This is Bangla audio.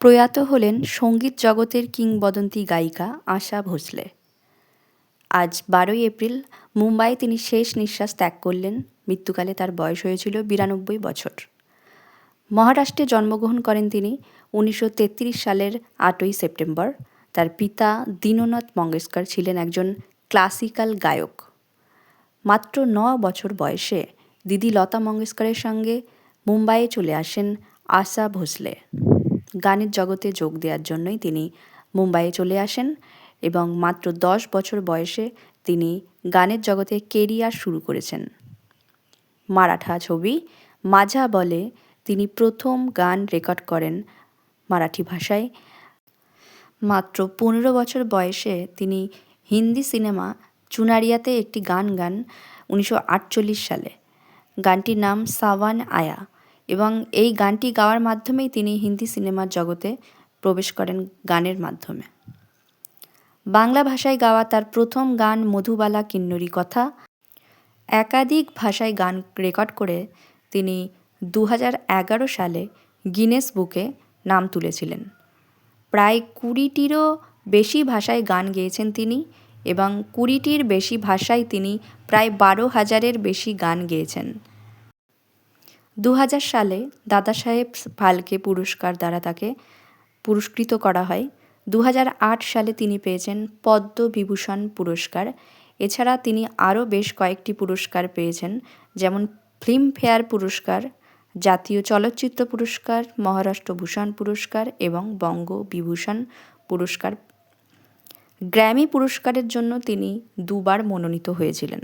প্রয়াত হলেন সঙ্গীত জগতের কিংবদন্তি গায়িকা আশা ভোসলে। আজ 12ই এপ্রিল মুম্বাইয়ে তিনি শেষ নিঃশ্বাস ত্যাগ করলেন। মৃত্যুকালে তার বয়স হয়েছিল 92 বছর। মহারাষ্ট্রে জন্মগ্রহণ করেন তিনি 1933 সালের 8ই সেপ্টেম্বর। তার পিতা দীননাথ মঙ্গেশকর ছিলেন একজন ক্লাসিক্যাল গায়ক। মাত্র 9 বছর বয়সে দিদি লতা মঙ্গেশকরের সঙ্গে মুম্বাইয়ে চলে আসেন আশা ভোসলে। গানের জগতে যোগ দেওয়ার জন্যই তিনি মুম্বাইয়ে চলে আসেন এবং মাত্র 10 বছর বয়সে তিনি গানের জগতে কেরিয়ার শুরু করেছেন। মারাঠা ছবি माझा বলে তিনি প্রথম গান রেকর্ড করেন মারাঠি ভাষায়। মাত্র 15 বছর বয়সে তিনি হিন্দি সিনেমা চুনারিয়াতে একটি গান গান 1948 সালে। গানটির নাম সাওয়ান আয়া এবং এই গানটি গাওয়ার মাধ্যমেই তিনি হিন্দি সিনেমার জগতে প্রবেশ করেন গানের মাধ্যমে। বাংলা ভাষায় গাওয়া তার প্রথম গান মধুবালা কিন্নরি কথা। একাধিক ভাষায় গান রেকর্ড করে তিনি 2011 সালে গিনেস বুকে নাম তুলেছিলেন। প্রায় 20টিরও বেশি ভাষায় গান গেয়েছেন তিনি এবং 20টির বেশি ভাষায় তিনি প্রায় 12,000-এর বেশি গান গেয়েছেন। 2000 সালে দাদাসাহেব ফালকে পুরস্কার দ্বারা তাকে পুরস্কৃত করা হয়। 2008 সালে তিনি পেয়েছেন পদ্মবিভূষণ পুরস্কার। এছাড়া তিনি আরও বেশ কয়েকটি পুরস্কার পেয়েছেন, যেমন ফিল্মফেয়ার পুরস্কার, জাতীয় চলচ্চিত্র পুরস্কার, মহারাষ্ট্র ভূষণ পুরস্কার এবং বঙ্গবিভূষণ পুরস্কার। গ্র্যামি পুরস্কারের জন্য তিনি 2বার মনোনীত হয়েছিলেন।